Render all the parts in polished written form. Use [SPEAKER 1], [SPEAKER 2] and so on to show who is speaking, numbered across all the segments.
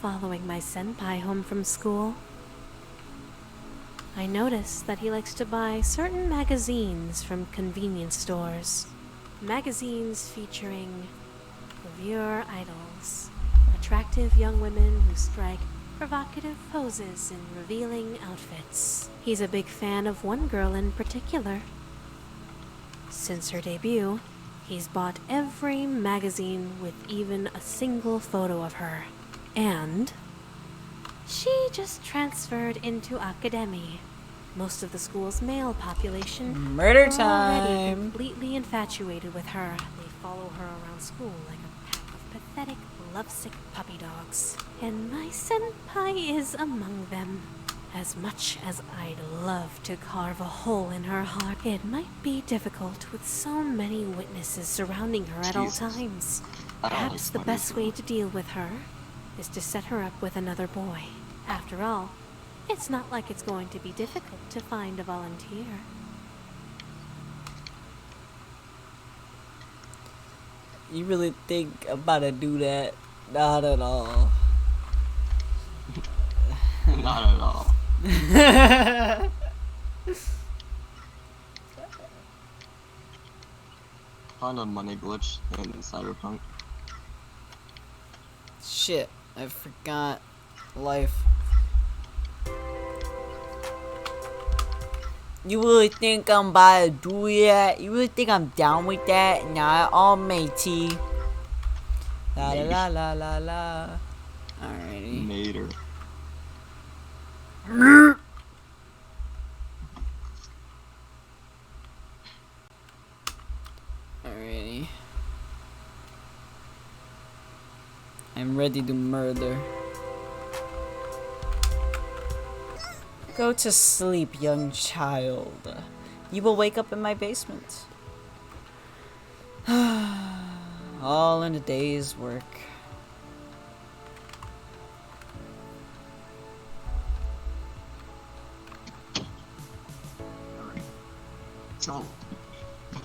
[SPEAKER 1] following my senpai home from school. I noticed that he likes to buy certain magazines from convenience stores. Magazines featuring reviewer idols, attractive young women who strike provocative poses in revealing outfits. He's a big fan of one girl in particular. Since her debut, he's bought every magazine with even a single photo of her. And she just transferred into academy. Most of the school's male population
[SPEAKER 2] Murder
[SPEAKER 1] are already
[SPEAKER 2] time.
[SPEAKER 1] completely infatuated with her. They follow her around school like a pack of pathetic, lovesick puppy dogs. And my senpai is among them. As much as I'd love to carve a hole in her heart, it might be difficult with so many witnesses surrounding her at all times. Perhaps the best way to deal with her is to set her up with another boy. After all, it's not like it's going to be difficult to find a volunteer.
[SPEAKER 2] You really think I'm about to do that? Not at all.
[SPEAKER 3] Not at all. Found a money glitch in Cyberpunk.
[SPEAKER 2] Shit, I forgot life. You really think I'm about to do that? You really think I'm down with that? Nah, all matey. La la la la la la. Alrighty.
[SPEAKER 3] Mater.
[SPEAKER 2] Alrighty. I'm ready to murder. Go to sleep, young child. You will wake up in my basement. All in a day's work.
[SPEAKER 3] So,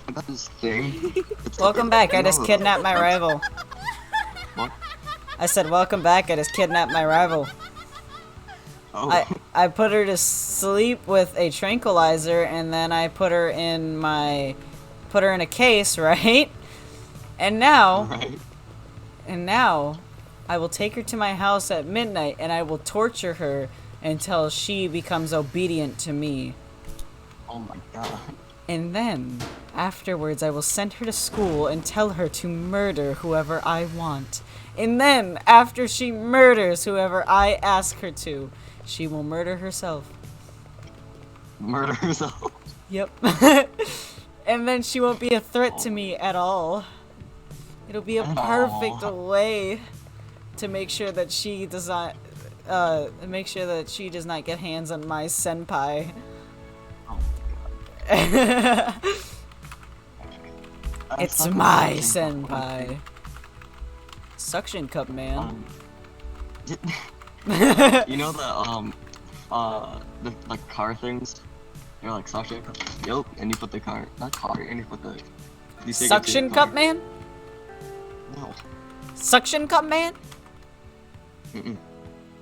[SPEAKER 3] about this thing.
[SPEAKER 2] Welcome back, I just kidnapped my rival.
[SPEAKER 3] What?
[SPEAKER 2] I said, welcome back, I just kidnapped my rival.
[SPEAKER 3] Oh.
[SPEAKER 2] I put her to sleep with a tranquilizer, and then I put her in a case, right? And now,
[SPEAKER 3] Right.
[SPEAKER 2] I will take her to my house at midnight, and I will torture her until she becomes obedient to me.
[SPEAKER 3] Oh my god.
[SPEAKER 2] And then, afterwards, I will send her to school and tell her to murder whoever I want. And then, after she murders whoever I ask her to, she will murder herself.
[SPEAKER 3] Murder herself.
[SPEAKER 2] Yep. And then she won't be a threat to me at all. It'll be a perfect way to make sure that she does not get hands on my senpai. It's my senpai. Suction cup man.
[SPEAKER 3] You know the like car things? They're like suction cup. Yup, and you put the car, not car, and you put the. You take it to
[SPEAKER 2] Suction
[SPEAKER 3] your
[SPEAKER 2] cup
[SPEAKER 3] car.
[SPEAKER 2] man?
[SPEAKER 3] No.
[SPEAKER 2] Suction cup man?
[SPEAKER 3] Mm-mm.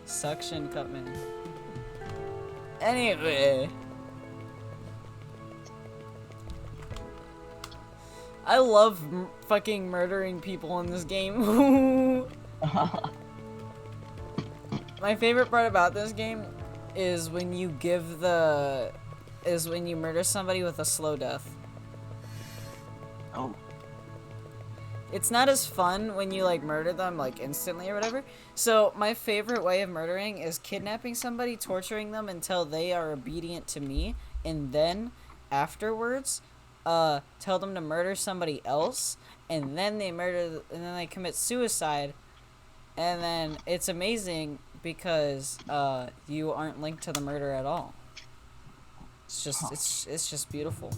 [SPEAKER 2] Suction cup man. Anyway. I love fucking murdering people in this game. My favorite part about this game is when you murder somebody with a slow death.
[SPEAKER 3] Oh.
[SPEAKER 2] It's not as fun when you like murder them like instantly or whatever. So my favorite way of murdering is kidnapping somebody, torturing them until they are obedient to me, and then afterwards tell them to murder somebody else, and then they commit suicide, and then it's amazing because you aren't linked to the murder at all. It's just beautiful.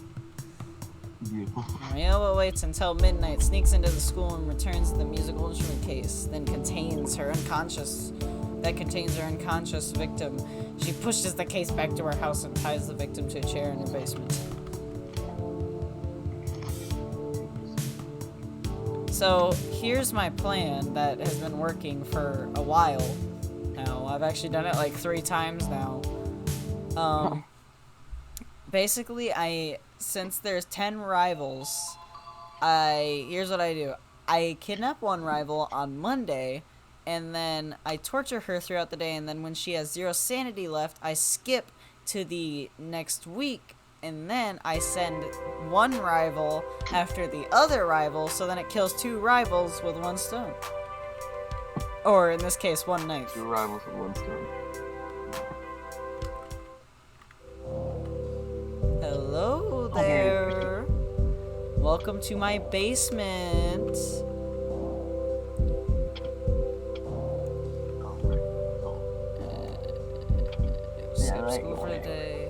[SPEAKER 3] Beautiful.
[SPEAKER 2] Mariela waits until midnight, sneaks into the school, and returns the musical instrument case. That contains her unconscious victim. She pushes the case back to her house and ties the victim to a chair in the basement. So here's my plan that has been working for a while. I've actually done it like 3 times now. Basically, since there's 10 rivals, here's what I do. I kidnap one rival on Monday, and then I torture her throughout the day, and then when she has 0 sanity left, I skip to the next week, and then I send one rival after the other rival, so then it kills 2 rivals with 1 stone. Or, in this case, 1 knife.
[SPEAKER 3] 2 rivals with 1 stone.
[SPEAKER 2] Hello there. Welcome to my basement. Skip school for the day.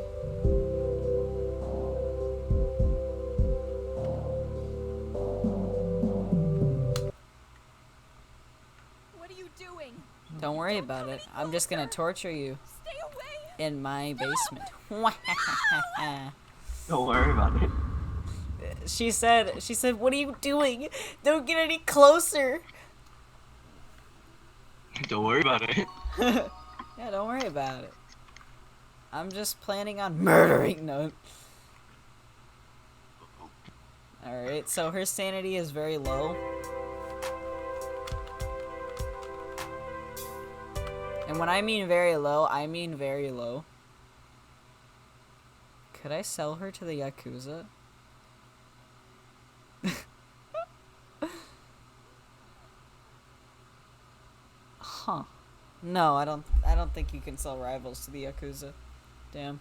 [SPEAKER 4] What are you doing?
[SPEAKER 2] Don't worry about it. I'm just gonna torture you
[SPEAKER 4] Stay away!
[SPEAKER 2] in my basement.
[SPEAKER 3] Don't worry about it.
[SPEAKER 2] She said, what are you doing? Don't get any closer.
[SPEAKER 3] Don't worry about it.
[SPEAKER 2] Yeah, don't worry about it. I'm just planning on murdering. No. Alright, so her sanity is very low. And when I mean very low, I mean very low. Could I sell her to the Yakuza? Huh. No, I don't think you can sell rivals to the Yakuza. Damn.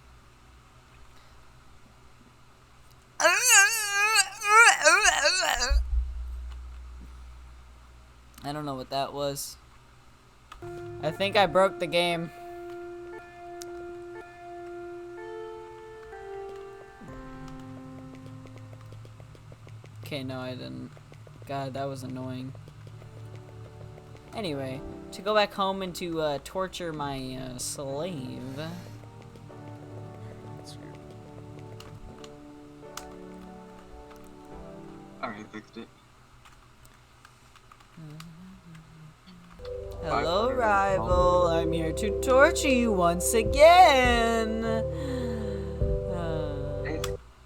[SPEAKER 2] I don't know what that was. I think I broke the game. Okay, no, I didn't. God, that was annoying. Anyway, to go back home and to torture my slave.
[SPEAKER 3] Alright, fixed it.
[SPEAKER 2] Hello, rival. I'm here to torture you once again.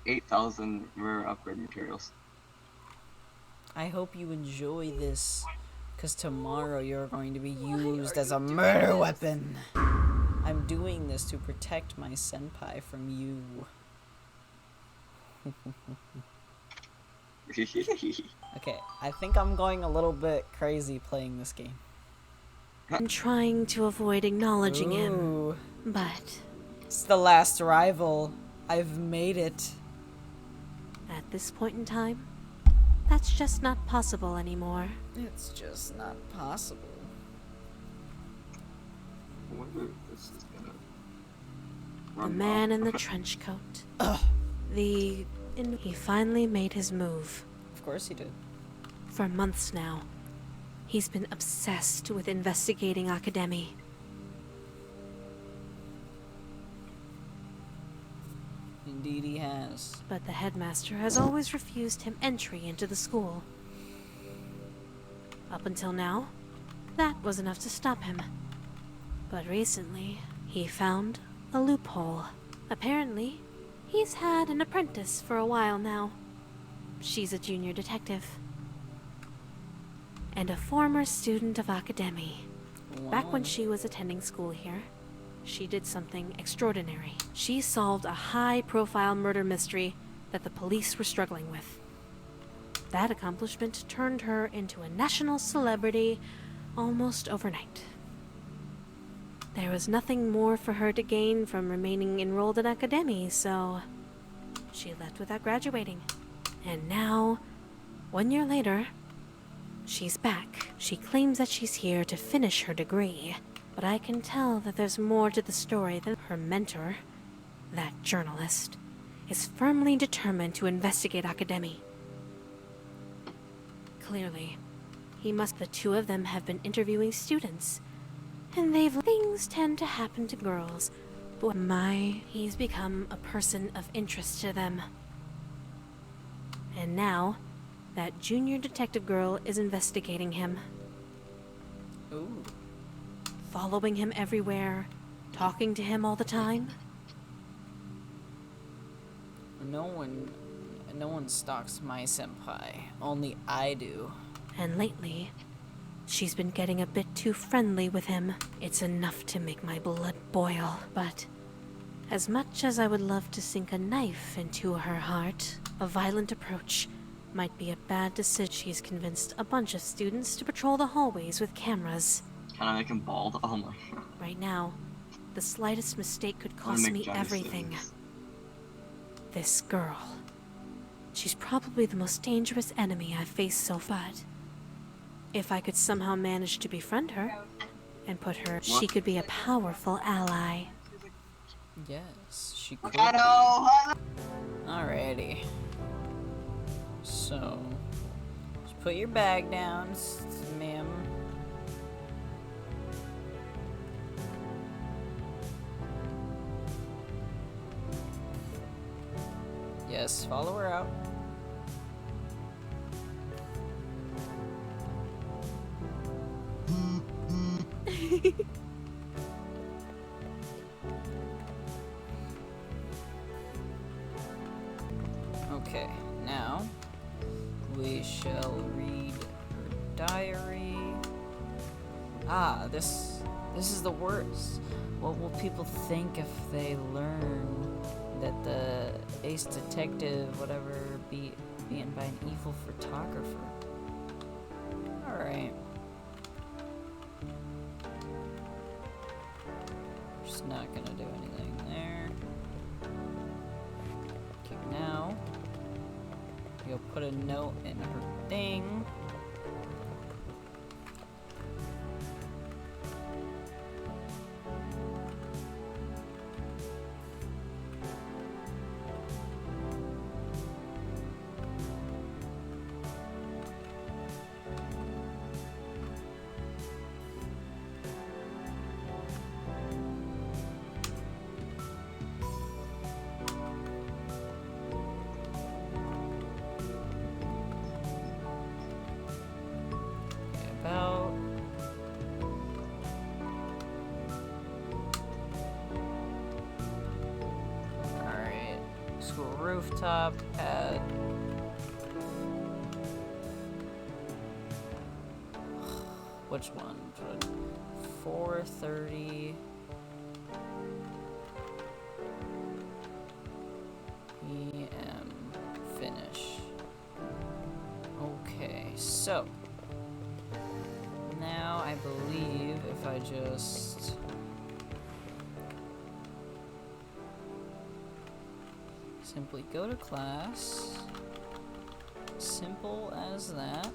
[SPEAKER 3] 8,000 rare upgrade materials.
[SPEAKER 2] I hope you enjoy this, because tomorrow you're going to be used as a murder weapon. I'm doing this to protect my senpai from you. Okay, I think I'm going a little bit crazy playing this game.
[SPEAKER 1] I'm trying to avoid acknowledging him,
[SPEAKER 2] Ooh,
[SPEAKER 1] but
[SPEAKER 2] it's the last rival. I've made it.
[SPEAKER 1] at this point in time, that's just not possible anymore.
[SPEAKER 2] It's just not possible.
[SPEAKER 3] I wonder if this is gonna
[SPEAKER 1] The
[SPEAKER 3] run
[SPEAKER 1] man
[SPEAKER 3] well.
[SPEAKER 1] in the trench coat.
[SPEAKER 2] Ugh.
[SPEAKER 1] He finally made his move.
[SPEAKER 2] Of course he did.
[SPEAKER 1] For months now, he's been obsessed with investigating Academy.
[SPEAKER 2] Indeed he has.
[SPEAKER 1] But the headmaster has always refused him entry into the school. Up until now, that was enough to stop him. But recently, he found a loophole. Apparently, he's had an apprentice for a while now. She's a junior detective. And a former student of Academy. Back when
[SPEAKER 2] Wow.
[SPEAKER 1] she was attending school here, she did something extraordinary. She solved a high-profile murder mystery that the police were struggling with. That accomplishment turned her into a national celebrity almost overnight. There was nothing more for her to gain from remaining enrolled in Academy, so she left without graduating. And now, 1 year later, she's back. She claims that she's here to finish her degree, but I can tell that there's more to the story than her mentor, that journalist, is firmly determined to investigate Academy. Clearly, the 2 of them have been interviewing students, and things tend to happen to girls, but he's become a person of interest to them. And now, that junior detective girl is investigating him.
[SPEAKER 2] Ooh.
[SPEAKER 1] following him everywhere, talking to him all the time.
[SPEAKER 2] No one stalks my senpai. Only I do.
[SPEAKER 1] And lately, she's been getting a bit too friendly with him. It's enough to make my blood boil. But as much as I would love to sink a knife into her heart, a violent approach might be a bad decision. She's convinced a bunch of students to patrol the hallways with cameras.
[SPEAKER 3] Can I make him bald? Oh my god.
[SPEAKER 1] Right now, the slightest mistake could
[SPEAKER 3] I wanna
[SPEAKER 1] cost
[SPEAKER 3] make
[SPEAKER 1] me
[SPEAKER 3] Johnny
[SPEAKER 1] everything.
[SPEAKER 3] Sins.
[SPEAKER 1] This girl. She's probably the most dangerous enemy I've faced so far. If I could somehow manage to befriend her and put her, she could be a powerful ally.
[SPEAKER 2] Yes, she could.
[SPEAKER 3] Alright.
[SPEAKER 2] Alrighty. So, just put your bag down, ma'am. Yes, follow her out. Okay, now we shall read her diary. Ah, this is the worst. What will people think if they learn that the ace detective, whatever, being by an evil photographer? Alright. Just not gonna do anything there. Okay, now you'll put a note in her thing. About alright. School rooftop at which one? 4:30 p.m. finish. Okay, so now I believe if I just simply go to class, simple as that.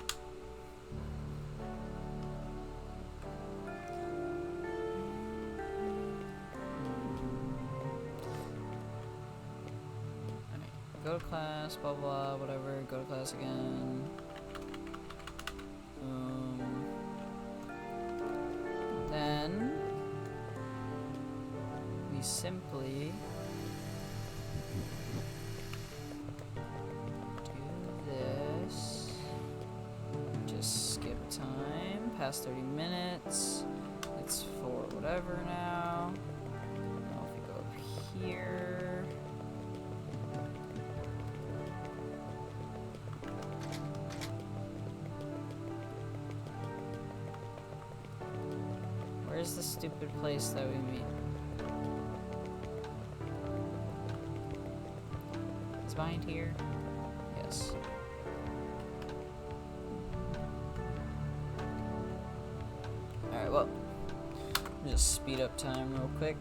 [SPEAKER 2] Alright, go to class, blah blah, whatever, go to class again. Then we simply do this. Just skip time, past 30 minutes. It's for whatever now. Now if we go up here. Where's the stupid place that we meet? Is mine here? Yes. Alright, well, just speed up time real quick.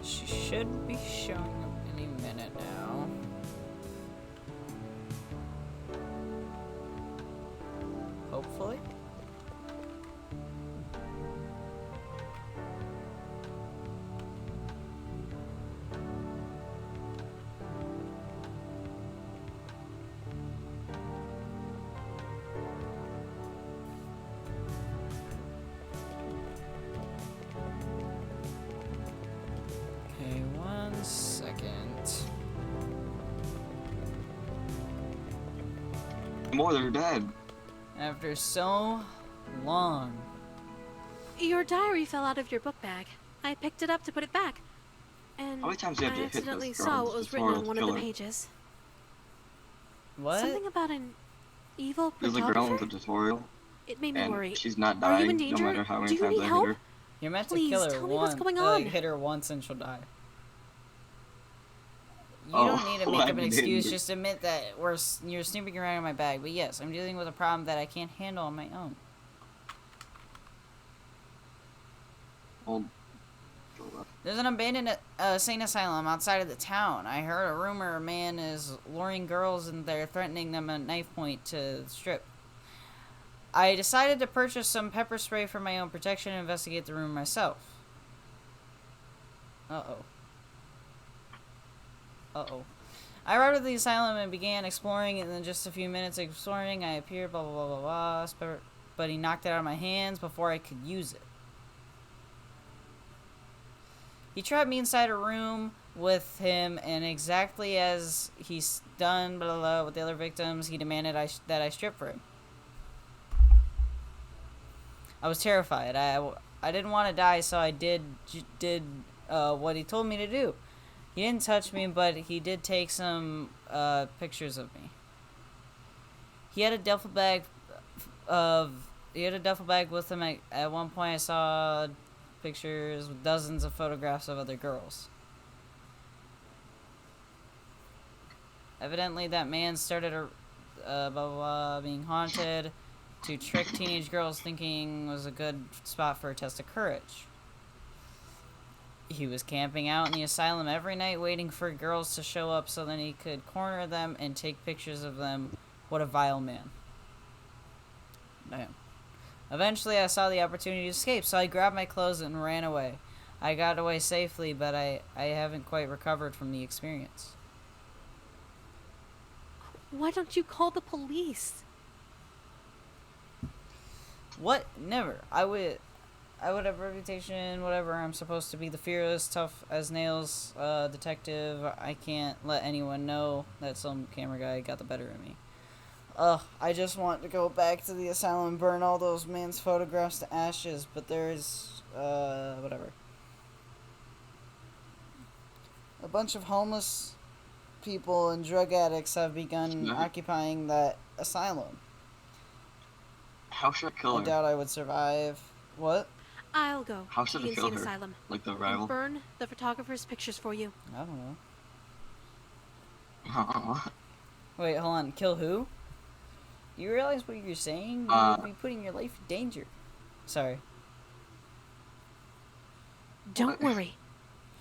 [SPEAKER 2] She should be showing up any minute now. Hopefully. Okay, second.
[SPEAKER 3] More, they're dead.
[SPEAKER 2] After so long.
[SPEAKER 1] Your diary fell out of your book bag. I picked it up to put it back. And
[SPEAKER 3] How many times do you have
[SPEAKER 1] I
[SPEAKER 3] to hit
[SPEAKER 1] accidentally
[SPEAKER 3] this girl
[SPEAKER 1] saw
[SPEAKER 3] with
[SPEAKER 1] what was
[SPEAKER 3] this
[SPEAKER 1] written on
[SPEAKER 3] tutorial
[SPEAKER 1] one
[SPEAKER 3] to
[SPEAKER 1] of the
[SPEAKER 3] kill her?
[SPEAKER 1] pages.
[SPEAKER 2] What?
[SPEAKER 1] Something about an evil
[SPEAKER 3] There's a girl in the
[SPEAKER 1] photographer?
[SPEAKER 3] tutorial,
[SPEAKER 1] It made me
[SPEAKER 3] and
[SPEAKER 1] worry.
[SPEAKER 3] she's not
[SPEAKER 1] Are you
[SPEAKER 3] dying
[SPEAKER 1] in
[SPEAKER 3] no
[SPEAKER 1] danger?
[SPEAKER 3] matter how
[SPEAKER 1] Do
[SPEAKER 3] many
[SPEAKER 1] you
[SPEAKER 3] times
[SPEAKER 1] need
[SPEAKER 3] I hit
[SPEAKER 1] help?
[SPEAKER 3] her.
[SPEAKER 2] You're meant
[SPEAKER 1] Please,
[SPEAKER 2] to kill her
[SPEAKER 1] tell me what's
[SPEAKER 2] once.
[SPEAKER 1] going
[SPEAKER 2] Like,
[SPEAKER 1] on.
[SPEAKER 2] hit her once and she'll die. You
[SPEAKER 3] Oh,
[SPEAKER 2] don't need to make
[SPEAKER 3] I
[SPEAKER 2] up an excuse.
[SPEAKER 3] didn't.
[SPEAKER 2] Just admit that you're snooping around in my bag. But yes, I'm dealing with a problem that I can't handle on my own.
[SPEAKER 3] Well,
[SPEAKER 2] There's an abandoned insane asylum outside of the town. I heard a rumor a man is luring girls in there, threatening them at knife point to strip. I decided to purchase some pepper spray for my own protection and investigate the room myself. Uh-oh. Uh-oh. I arrived at the asylum and began exploring, and in just a few minutes exploring, I appeared, blah, blah, blah, blah, blah, but he knocked it out of my hands before I could use it. He trapped me inside a room with him, and exactly as he's done blah, blah, blah, with the other victims, he demanded that I strip for him. I was terrified. I didn't want to die, so I did what he told me to do. He didn't touch me, but he did take some pictures of me. He had a duffel bag with him. At one point, I saw pictures with dozens of photographs of other girls. Evidently, that man started blah, blah, blah, being haunted to trick teenage girls, thinking was a good spot for a test of courage. He was camping out in the asylum every night waiting for girls to show up so then he could corner them and take pictures of them. What a vile man. Damn. Eventually, I saw the opportunity to escape, so I grabbed my clothes and ran away. I got away safely, but I haven't quite recovered from the experience.
[SPEAKER 1] Why don't you call the police?
[SPEAKER 2] What? Never. I would have a reputation, whatever. I'm supposed to be the fearless, tough as nails detective. I can't let anyone know that some camera guy got the better of me. I just want to go back to the asylum and burn all those man's photographs to ashes, but there's, whatever. A bunch of homeless people and drug addicts have begun occupying that asylum.
[SPEAKER 3] how should I kill
[SPEAKER 2] I
[SPEAKER 3] her?
[SPEAKER 2] doubt I would survive. What?
[SPEAKER 1] I'll go
[SPEAKER 3] How
[SPEAKER 1] to
[SPEAKER 3] should
[SPEAKER 1] the
[SPEAKER 3] I kill
[SPEAKER 1] insane
[SPEAKER 3] her?
[SPEAKER 1] asylum
[SPEAKER 3] Like the
[SPEAKER 1] and
[SPEAKER 3] rival?
[SPEAKER 1] burn the photographer's pictures for you.
[SPEAKER 2] I don't know.
[SPEAKER 3] What?
[SPEAKER 2] Wait, hold on. Kill who? You realize what you're saying? You would be putting your life in danger. Sorry.
[SPEAKER 1] Don't worry.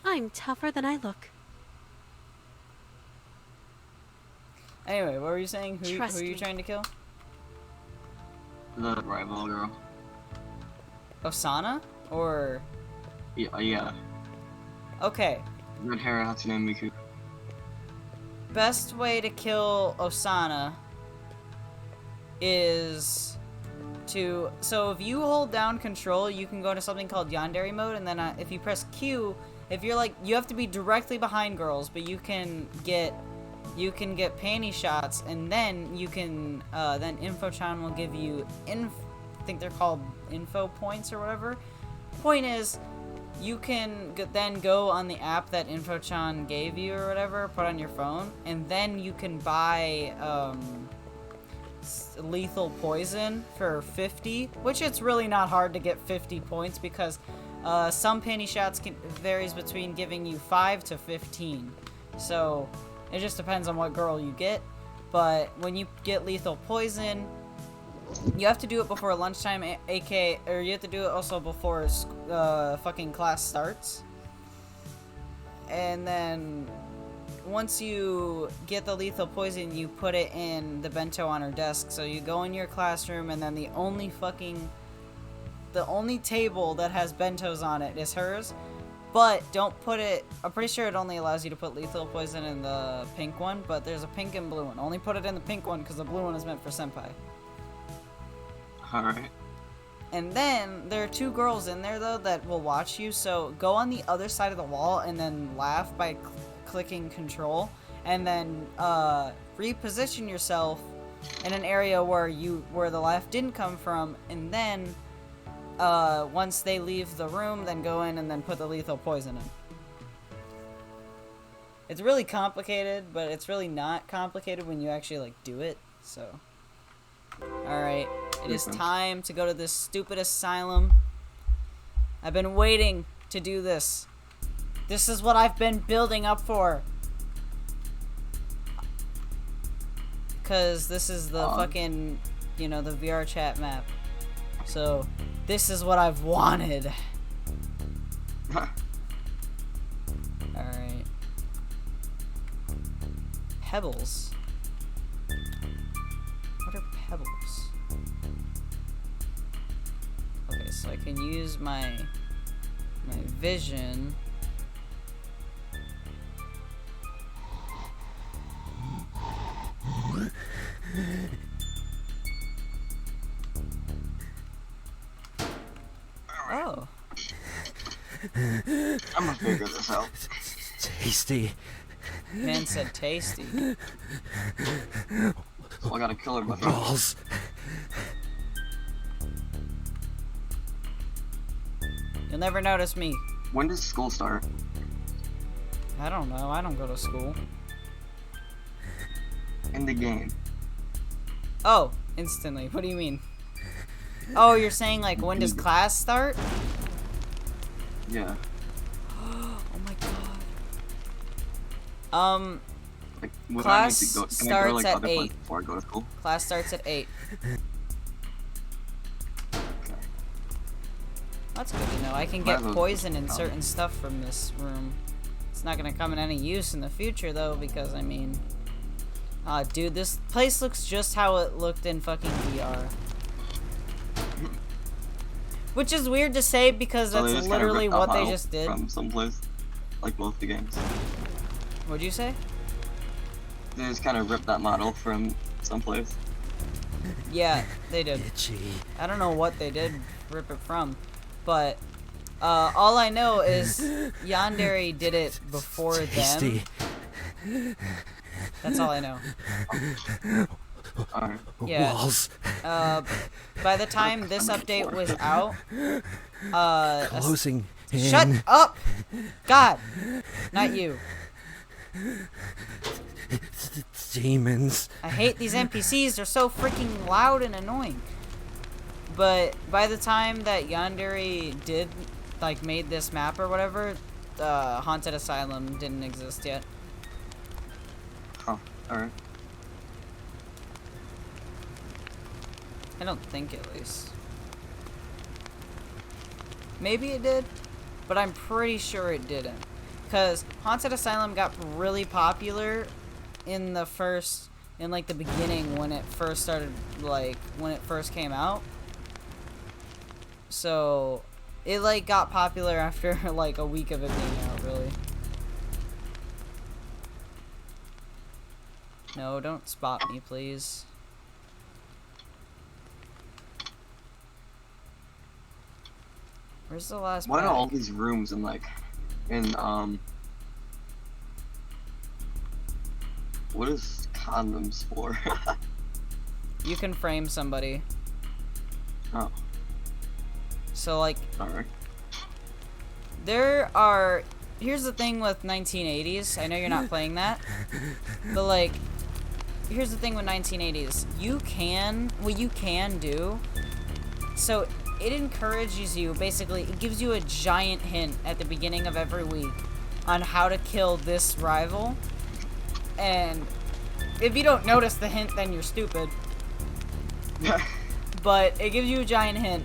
[SPEAKER 1] I'm tougher than I look.
[SPEAKER 2] Anyway, what were you saying? Who
[SPEAKER 1] Trust
[SPEAKER 2] are you
[SPEAKER 1] me.
[SPEAKER 2] trying to kill?
[SPEAKER 3] The rival girl.
[SPEAKER 2] Osana? Or...
[SPEAKER 3] Yeah.
[SPEAKER 2] Okay.
[SPEAKER 3] Red hair Hatsune Miku.
[SPEAKER 2] Best way to kill Osana is to... So if you hold down control, you can go to something called Yandere mode, and then if you press Q, if you're like... You have to be directly behind girls, but you can get panty shots, and then you can... then InfoChan will give you... I think they're called info points or whatever. Point is... You can then go on the app that InfoChan gave you or whatever, put on your phone, and then you can buy lethal poison for 50, which it's really not hard to get 50 points because some panty shots varies between giving you 5 to 15. So it just depends on what girl you get. But when you get lethal poison, you have to do it before lunchtime, or you have to do it also before fucking class starts. And then once you get the lethal poison, you put it in the bento on her desk. So you go in your classroom, and then the only table that has bentos on it is hers. But don't put it... I'm pretty sure it only allows you to put lethal poison in the pink one, but there's a pink and blue one. Only put it in the pink one because the blue one is meant for senpai.
[SPEAKER 3] Alright.
[SPEAKER 2] And then there are 2 girls in there though that will watch you. So go on the other side of the wall and then laugh by clicking control, and then reposition yourself in an area where the laugh didn't come from, and then once they leave the room, then go in and then put the lethal poison in. It's really complicated, but it's really not complicated when you actually like do it. So, all right, it is time to go to this stupid asylum. I've been waiting to do this. This is what I've been building up for. Because this is the fucking, you know, the VR chat map. So, this is what I've wanted. Alright. Pebbles. What are pebbles? Okay, so I can use my vision. Oh.
[SPEAKER 3] I'm gonna figure this out.
[SPEAKER 5] Tasty.
[SPEAKER 2] Man said tasty.
[SPEAKER 3] So I gotta kill her with
[SPEAKER 5] Balls.
[SPEAKER 2] You'll never notice me.
[SPEAKER 3] When does school start?
[SPEAKER 2] I don't know. I don't go to school.
[SPEAKER 3] In the game.
[SPEAKER 2] Oh, instantly. What do you mean? Oh, you're saying like when does class start?
[SPEAKER 3] Yeah.
[SPEAKER 2] Oh my god.
[SPEAKER 3] Like, would
[SPEAKER 2] Class
[SPEAKER 3] I need to go, can I
[SPEAKER 2] starts
[SPEAKER 3] go, like,
[SPEAKER 2] at
[SPEAKER 3] other
[SPEAKER 2] 8.
[SPEAKER 3] places before I go to school?
[SPEAKER 2] Class starts at 8.
[SPEAKER 3] Okay.
[SPEAKER 2] That's good to know. I can
[SPEAKER 3] Might
[SPEAKER 2] get
[SPEAKER 3] as well
[SPEAKER 2] poison
[SPEAKER 3] just
[SPEAKER 2] and
[SPEAKER 3] come.
[SPEAKER 2] certain stuff from this room. It's not gonna come in any use in the future though, because I mean, dude, this place looks just how it looked in fucking VR. Which is weird to say because
[SPEAKER 3] So they
[SPEAKER 2] that's
[SPEAKER 3] just kinda
[SPEAKER 2] literally
[SPEAKER 3] ripped that
[SPEAKER 2] what they
[SPEAKER 3] model
[SPEAKER 2] just did.
[SPEAKER 3] From someplace, like both the games.
[SPEAKER 2] What'd you say?
[SPEAKER 3] They just kind of ripped that model from someplace.
[SPEAKER 2] Yeah, they did.
[SPEAKER 5] Itchy.
[SPEAKER 2] I don't know what they did rip it from, but all I know is Yandere did it before them.
[SPEAKER 5] Tasty.
[SPEAKER 2] That's all I know.
[SPEAKER 3] Alright.
[SPEAKER 2] Yeah.
[SPEAKER 5] Walls.
[SPEAKER 2] By the time this update was out,
[SPEAKER 5] Closing in.
[SPEAKER 2] shut up! God, not you.
[SPEAKER 5] Demons.
[SPEAKER 2] I hate these NPCs. They're so freaking loud and annoying. But by the time that Yandere did, like, made this map or whatever, Haunted Asylum didn't exist yet.
[SPEAKER 3] Huh. Alright.
[SPEAKER 2] I don't think, at least. Maybe it did, but I'm pretty sure it didn't. Because Haunted Asylum got really popular in the beginning when it first started, like, when it first came out. So, it, like, got popular after, like, a week of it being out, really. No, don't spot me, please. Where's the last
[SPEAKER 3] Why
[SPEAKER 2] bag?
[SPEAKER 3] are all these rooms in what is condoms for?
[SPEAKER 2] You can frame somebody.
[SPEAKER 3] Oh,
[SPEAKER 2] So, like,
[SPEAKER 3] alright.
[SPEAKER 2] here's the thing with 1980s. I know you're not playing that. But, like, here's the thing with 1980s. What you can do, so it encourages you, basically, it gives you a giant hint at the beginning of every week on how to kill this rival. And if you don't notice the hint, then you're stupid. But it gives you a giant hint.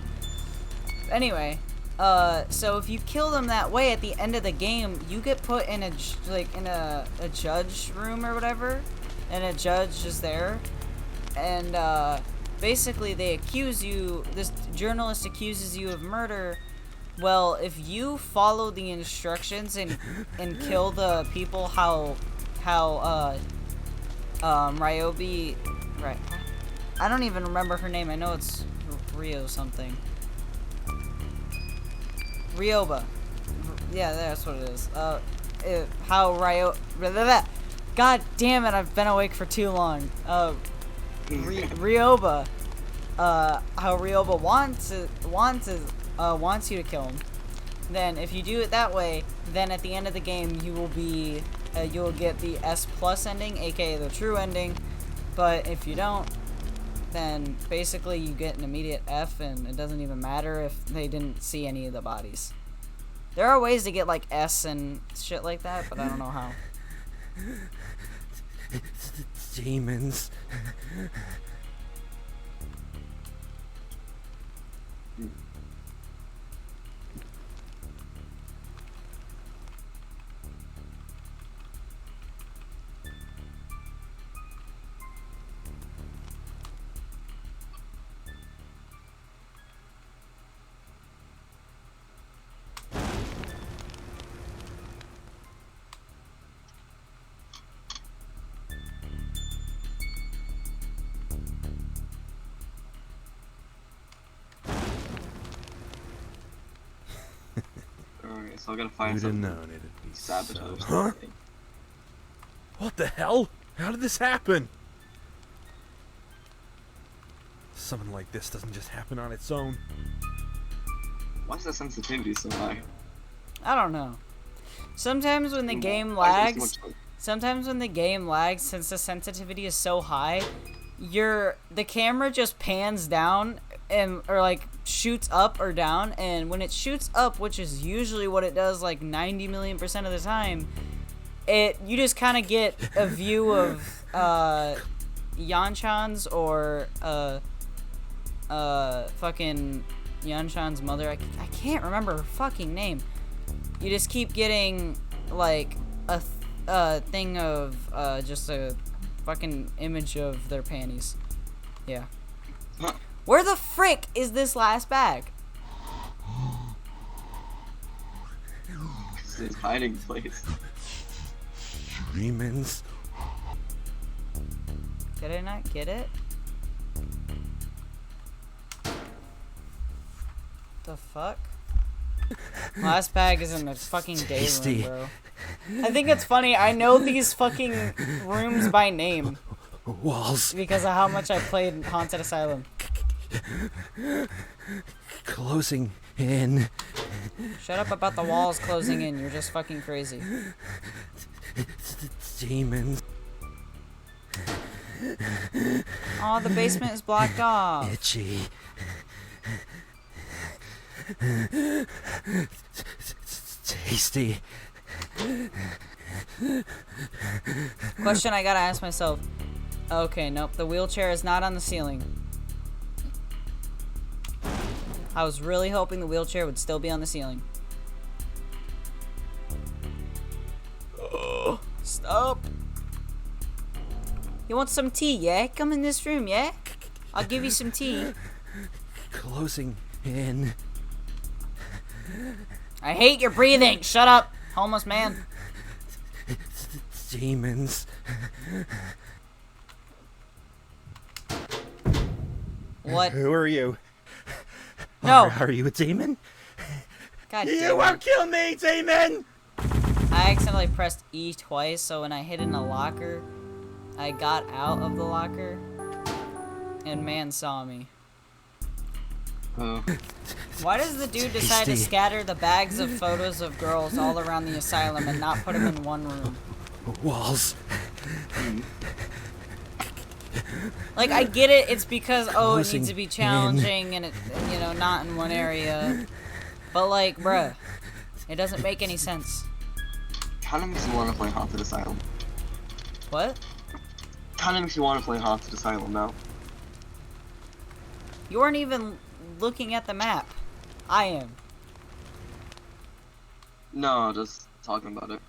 [SPEAKER 2] Anyway, so if you kill them that way at the end of the game, you get put in a judge room or whatever, and a judge is there, and basically they accuse you. This journalist accuses you of murder. Well, if you follow the instructions and kill the people how Ryobi, right? I don't even remember her name. I know it's Rio something. Ryoba. Yeah, that's what it is. How Ryo... God damn it, I've been awake for too long. Ryoba. How Ryoba wants you to kill him. Then, if you do it that way, then at the end of the game, you will be... you will get the S+ ending, aka the true ending. But if you don't, then basically you get an immediate F, and it doesn't even matter if they didn't see any of the bodies. There are ways to get like S and shit like that, but I don't know how.
[SPEAKER 5] Demons.
[SPEAKER 3] Alright, so I gotta find
[SPEAKER 5] You'd have
[SPEAKER 3] something.
[SPEAKER 5] known it'd be
[SPEAKER 3] Sabotage.
[SPEAKER 5] so- Huh? What the hell? How did this happen? Something like this doesn't just happen on its own.
[SPEAKER 3] Why is the sensitivity so high?
[SPEAKER 2] I don't know. Sometimes when the game lags, since the sensitivity is so high, the camera just pans down or like shoots up or down, and when it shoots up, which is usually what it does like 90 million% of the time, you just kind of get a view of Yanchan's or fucking Yanchan's mother. I can't remember her fucking name. You just keep getting like a thing of just a fucking image of their panties. Yeah.
[SPEAKER 3] Huh.
[SPEAKER 2] Where the frick is this last bag?
[SPEAKER 3] It's his hiding place.
[SPEAKER 5] Demons.
[SPEAKER 2] Did I not get it? The fuck? Last bag is in the fucking day room,
[SPEAKER 5] Tasty.
[SPEAKER 2] bro. I think it's funny. I know these fucking rooms by name
[SPEAKER 5] Walls
[SPEAKER 2] because of how much I played Haunted Asylum.
[SPEAKER 5] closing in.
[SPEAKER 2] Shut up about the walls closing in. You're just fucking crazy.
[SPEAKER 5] Demons.
[SPEAKER 2] Oh, the basement is blocked off.
[SPEAKER 5] Itchy. Tasty.
[SPEAKER 2] Question I gotta ask myself. Okay, nope. The wheelchair is not on the ceiling. I was really hoping the wheelchair would still be on the ceiling. Stop. You want some tea, yeah? Come in this room, yeah? I'll give you some tea.
[SPEAKER 5] Closing in.
[SPEAKER 2] I hate your breathing. Shut up, homeless man.
[SPEAKER 5] Demons.
[SPEAKER 2] What?
[SPEAKER 5] Who are you?
[SPEAKER 2] No.
[SPEAKER 5] Are you a demon?
[SPEAKER 2] God
[SPEAKER 5] You
[SPEAKER 2] damn
[SPEAKER 5] won't
[SPEAKER 2] it.
[SPEAKER 5] kill me, demon!
[SPEAKER 2] I accidentally pressed E twice, so when I hid in a locker, I got out of the locker, and man saw me.
[SPEAKER 3] Oh.
[SPEAKER 2] Why does the dude decide to
[SPEAKER 5] Tasty.
[SPEAKER 2] scatter the bags of photos of girls all around the asylum and not put them in one room?
[SPEAKER 5] Walls.
[SPEAKER 2] Like, I get it, it's because, oh, it
[SPEAKER 5] Closing
[SPEAKER 2] needs to be
[SPEAKER 5] in.
[SPEAKER 2] challenging and, you know, not in one area. But, like, bruh, it doesn't make any sense.
[SPEAKER 3] Kinda makes me wanna play Haunted Asylum.
[SPEAKER 2] What?
[SPEAKER 3] Kinda makes me wanna play Haunted Asylum now.
[SPEAKER 2] You weren't even looking at the map. I am.
[SPEAKER 3] No, just talking about it.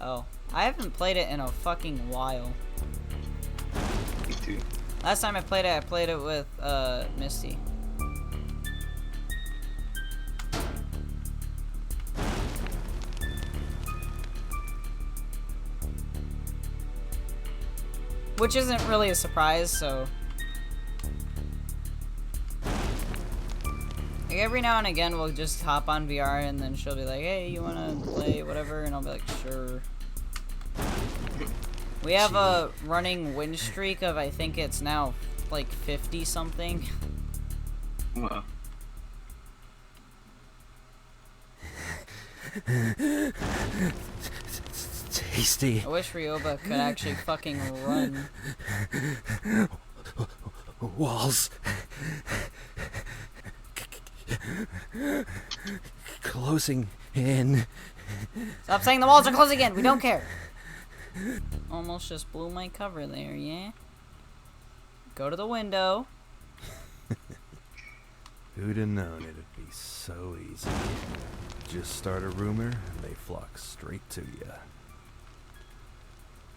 [SPEAKER 2] Oh. I haven't played it in a fucking while.
[SPEAKER 3] Me too.
[SPEAKER 2] Last time I played it with, Misty. Which isn't really a surprise, so... Like, every now and again, we'll just hop on VR, and then she'll be like, "Hey, you wanna play whatever?" And I'll be like, "Sure." We have a running win streak of, I think it's now like 50 something.
[SPEAKER 3] Wow.
[SPEAKER 5] Tasty.
[SPEAKER 2] I wish Ryoba could actually fucking run.
[SPEAKER 5] Walls. Closing in.
[SPEAKER 2] Stop saying the walls are closing in. We don't care. Almost just blew my cover there, yeah? Go to the window.
[SPEAKER 5] Who'd have known it'd be so easy? Just start a rumor and they flock straight to you.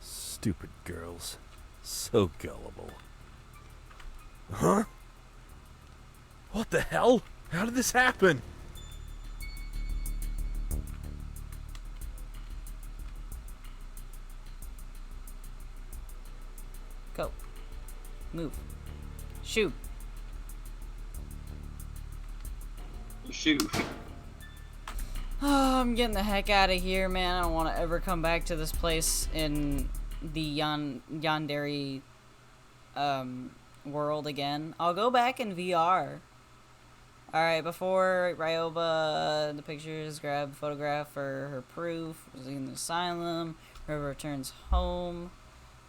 [SPEAKER 5] Stupid girls. So gullible. Huh? What the hell? How did this happen?
[SPEAKER 2] Go. Move. Shoot.
[SPEAKER 3] Shoot.
[SPEAKER 2] Oh, I'm getting the heck out of here, man. I don't want to ever come back to this place in the Yandere world again. I'll go back in VR. Alright, before Ryoba, the pictures, grab a photograph for her proof, was in the asylum, Ryoba returns home,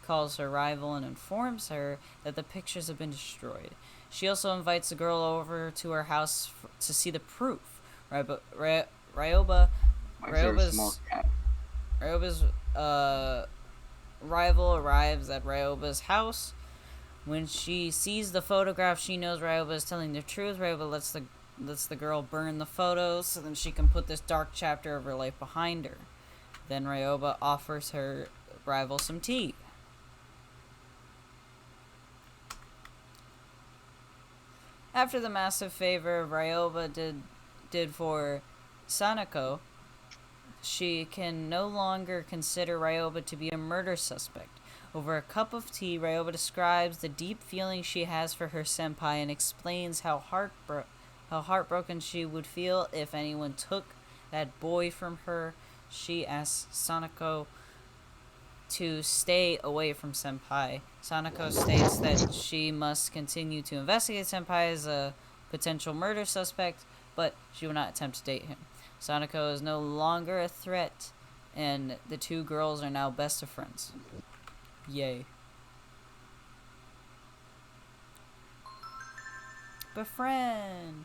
[SPEAKER 2] calls her rival and informs her that the pictures have been destroyed. She also invites the girl over to her house to see the proof. Ryoba's rival arrives at Ryoba's house. When she sees the photograph, she knows Ryoba is telling the truth. Ryoba lets the girl burn the photos so then she can put this dark chapter of her life behind her. Then Ryoba offers her rival some tea. After the massive favor Ryoba did for Sanako, she can no longer consider Ryoba to be a murder suspect. Over a cup of tea, Ryoba describes the deep feeling she has for her senpai and explains how heartbroken she would feel if anyone took that boy from her. She asks Sanako to stay away from senpai. Sanako states that she must continue to investigate senpai as a potential murder suspect, but she will not attempt to date him. Sanako is no longer a threat, and the two girls are now best of friends. Yay. Befriend.